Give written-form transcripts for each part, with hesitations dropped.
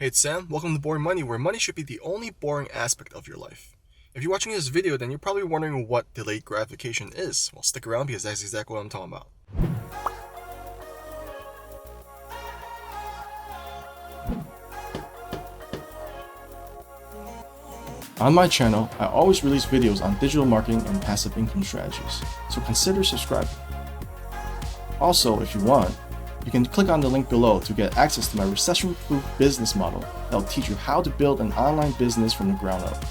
Hey, it's Sam. Welcome to Boring Money, where money should be the only boring aspect of your life. If you're watching this video, then you're probably wondering what delayed gratification is. Well, stick around because that's exactly what I'm talking about. On my channel, I always release videos on digital marketing and passive income strategies, so consider subscribing. Also, if you want, you can click on the link below to get access to my recession-proof business model that will teach you how to build an online business from the ground up.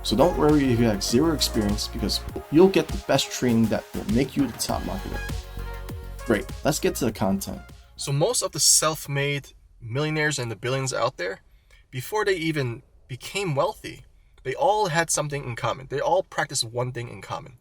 So don't worry if you have zero experience, because you'll get the best training that will make you the top marketer. Great, let's get to the content. So most of the self-made millionaires and the billions out there, before they even became wealthy, they all had something in common. They all practiced one thing in common,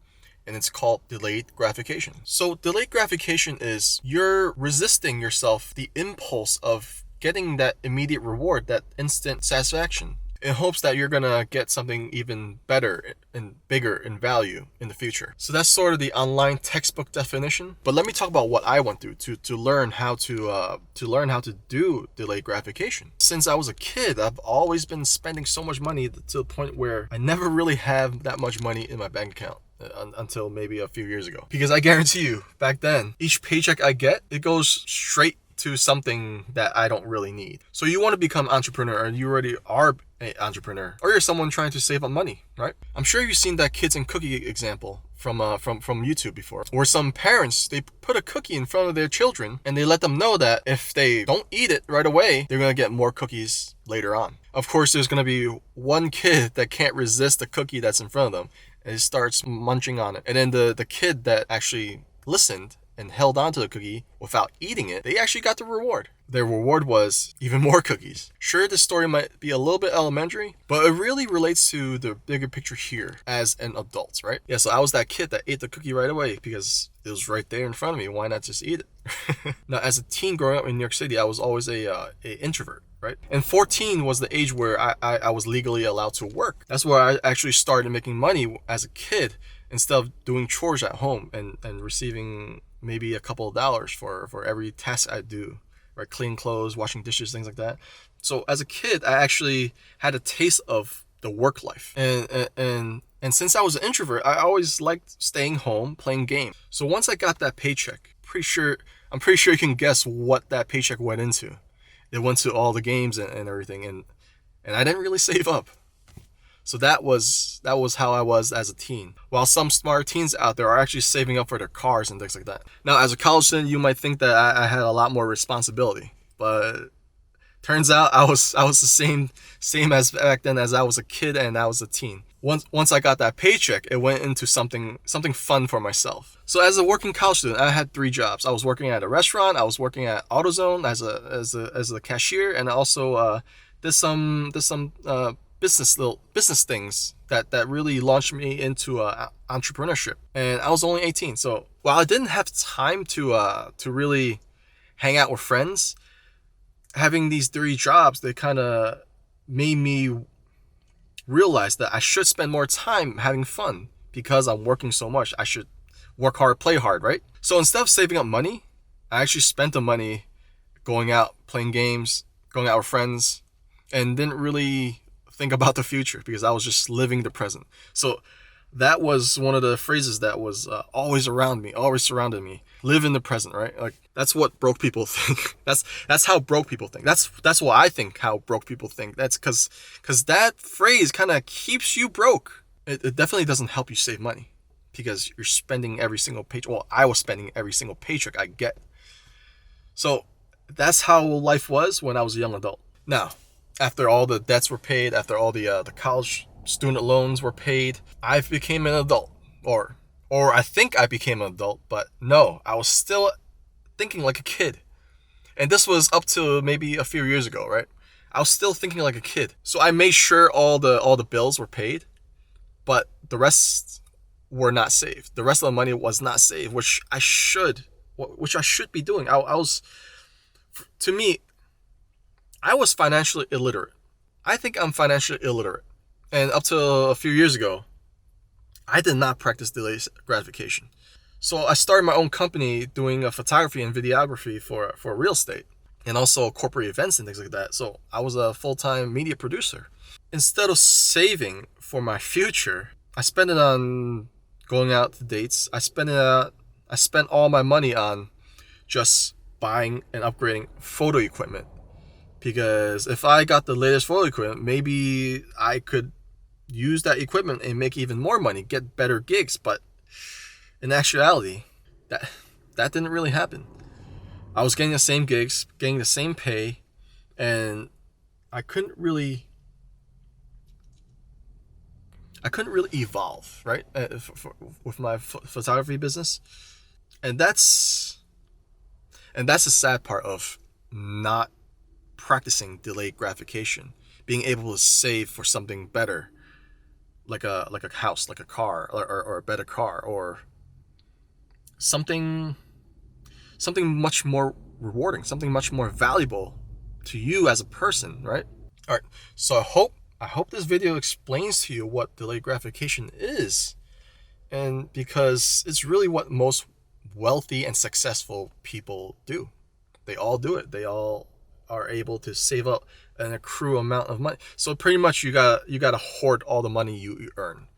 and it's called delayed gratification. So delayed gratification is you're resisting yourself the impulse of getting that immediate reward, that instant satisfaction, in hopes that you're gonna get something even better and bigger in value in the future. So that's sort of the online textbook definition. But let me talk about what I went through to learn how to do delayed gratification. Since I was a kid, I've always been spending so much money to the point where I never really have that much money in my bank account until maybe a few years ago. Because I guarantee you, back then, each paycheck I get, it goes straight to something that I don't really need. So you want to become an entrepreneur, and you already are an entrepreneur, or you're someone trying to save up money, right? I'm sure you've seen that kids and cookie example from YouTube before, where some parents, they put a cookie in front of their children and they let them know that if they don't eat it right away, they're gonna get more cookies later on. Of course, there's gonna be one kid that can't resist the cookie that's in front of them and he starts munching on it, and then the kid that actually listened and held on to the cookie without eating it, they actually got the reward. Their reward was even more cookies. Sure, this story might be a little bit elementary, but it really relates to the bigger picture here as an adult, right? Yeah, so I was that kid that ate the cookie right away because it was right there in front of me. Why not just eat it? Now, as a teen growing up in New York City, I was always a introvert, right? And 14 was the age where I was legally allowed to work. That's where I actually started making money as a kid, instead of doing chores at home and receiving maybe a couple of dollars for every task I do, right? Clean clothes, washing dishes, things like that. So as a kid, I actually had a taste of the work life. And since I was an introvert, I always liked staying home, playing games. So once I got that paycheck, I'm pretty sure you can guess what that paycheck went into. It went to all the games and everything. And I didn't really save up. So that was how I was as a teen. While some smart teens out there are actually saving up for their cars and things like that. Now, as a college student, you might think that I had a lot more responsibility, but turns out I was the same as back then as I was a kid and I was a teen. Once I got that paycheck, it went into something fun for myself. So as a working college student, I had 3 jobs. I was working at a restaurant, I was working at AutoZone as a cashier, and I also did some business things that really launched me into entrepreneurship. And I was only 18, so while I didn't have time to really hang out with friends, having these 3 jobs, they kind of made me realize that I should spend more time having fun. Because I'm working so much, I should work hard, play hard, right? So instead of saving up money, I actually spent the money going out, playing games, going out with friends, and didn't really think about the future because I was just living the present. So that was one of the phrases that was always around me, always surrounded me. Live in the present, right? Like, that's what broke people think. That's how broke people think. That's what I think how broke people think. That's because that phrase kind of keeps you broke. It definitely doesn't help you save money because you're spending every single paycheck. Well, I was spending every single paycheck I get. So that's how life was when I was a young adult. Now, after all the debts were paid, after all the college student loans were paid, I became an adult. Or I think I became an adult, but no, I was still thinking like a kid. And this was up to maybe a few years ago, right? I was still thinking like a kid. So I made sure all the bills were paid, but the rest were not saved. The rest of the money was not saved, which I should be doing. To me, I was financially illiterate. I think I'm financially illiterate. And up to a few years ago, I did not practice delayed gratification. So I started my own company doing photography and videography for real estate. and also corporate events and things like that. So I was a full-time media producer. Instead of saving for my future, I spent it on going out to dates. I spent all my money on just buying and upgrading photo equipment. Because if I got the latest photo equipment, maybe I could use that equipment and make even more money, get better gigs. But in actuality, that didn't really happen. I was getting the same gigs, getting the same pay, and I couldn't really evolve, right? With my photography business, and that's the sad part of not practicing delayed gratification, being able to save for something better, like a house, like a car, or a better car, or something much more rewarding, something much more valuable to you as a person, right? All right. So I hope this video explains to you what delayed gratification is, and because it's really what most wealthy and successful people do. They all do it. They all are able to save up an accrue amount of money. So pretty much you gotta hoard all the money you earn.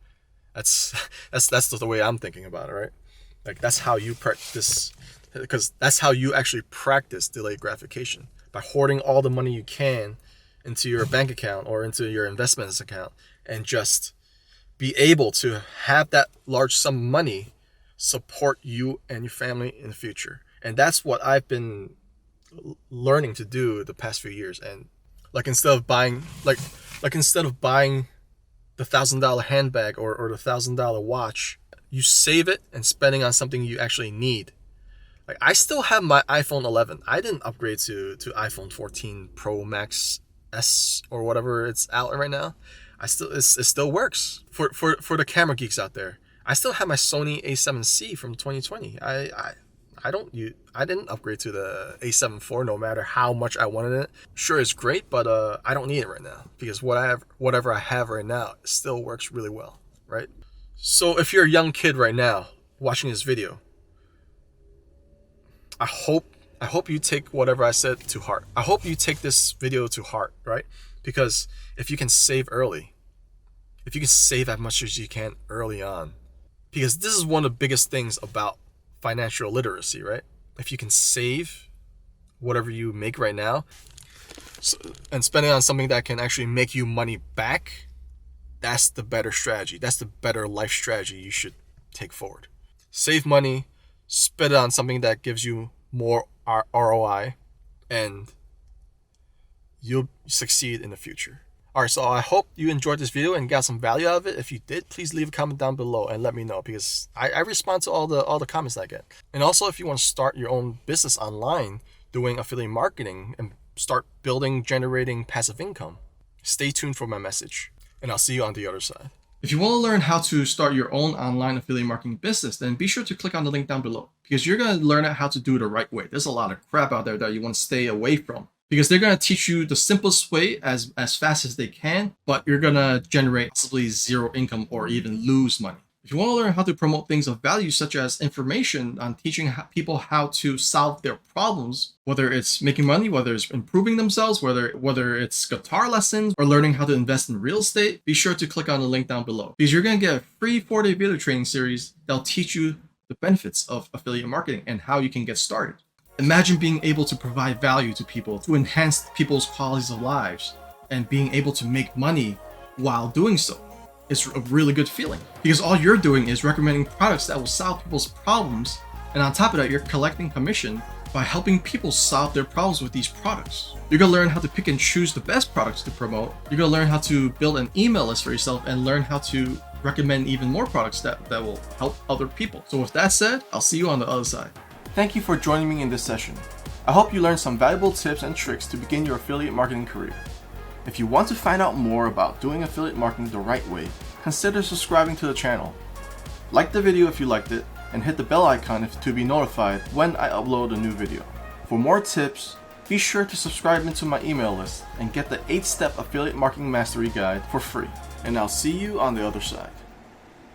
That's the way I'm thinking about it, right? Like that's how you practice, because that's how you actually practice delayed gratification, by hoarding all the money you can into your bank account or into your investments account, and just be able to have that large sum of money support you and your family in the future. And that's what I've been learning to do the past few years. And like instead of buying the $1,000 handbag or the $1,000 watch, you save it and spending on something you actually need. Like I still have my iPhone 11. I didn't upgrade to iPhone 14 Pro Max S or whatever it's out right now. It still works for the camera geeks out there. I still have my Sony A7C from 2020. I didn't upgrade to the A7 IV no matter how much I wanted it. Sure, it's great, but I don't need it right now, because whatever I have right now still works really well, right? So if you're a young kid right now watching this video, I hope you take whatever I said to heart. I hope you take this video to heart, right? Because if you can save early, if you can save as much as you can early on, because this is one of the biggest things about financial literacy, right? If you can save whatever you make right now and spend it on something that can actually make you money back, that's the better strategy. That's the better life strategy you should take forward. Save money, spend it on something that gives you more ROI, and you'll succeed in the future. All right, so I hope you enjoyed this video and got some value out of it. If you did, please leave a comment down below and let me know, because I respond to all the comments I get. And also, if you want to start your own business online doing affiliate marketing and start generating passive income, stay tuned for my message, and I'll see you on the other side. If you want to learn how to start your own online affiliate marketing business, then be sure to click on the link down below, because you're going to learn how to do it the right way. There's a lot of crap out there that you want to stay away from, because they're going to teach you the simplest way as fast as they can, but you're going to generate possibly zero income or even lose money. If you want to learn how to promote things of value, such as information on teaching people how to solve their problems, whether it's making money, whether it's improving themselves, whether it's guitar lessons or learning how to invest in real estate, be sure to click on the link down below, because you're going to get a free 4-day video training series that'll teach you the benefits of affiliate marketing and how you can get started. Imagine being able to provide value to people, to enhance people's qualities of lives, and being able to make money while doing so. It's a really good feeling, because all you're doing is recommending products that will solve people's problems, and on top of that, you're collecting commission by helping people solve their problems with these products. You're going to learn how to pick and choose the best products to promote. You're going to learn how to build an email list for yourself and learn how to recommend even more products that will help other people. So with that said, I'll see you on the other side. Thank you for joining me in this session. I hope you learned some valuable tips and tricks to begin your affiliate marketing career. If you want to find out more about doing affiliate marketing the right way, consider subscribing to the channel. Like the video if you liked it, and hit the bell icon to be notified when I upload a new video. For more tips, be sure to subscribe into my email list and get the 8-step affiliate marketing mastery guide for free. And I'll see you on the other side.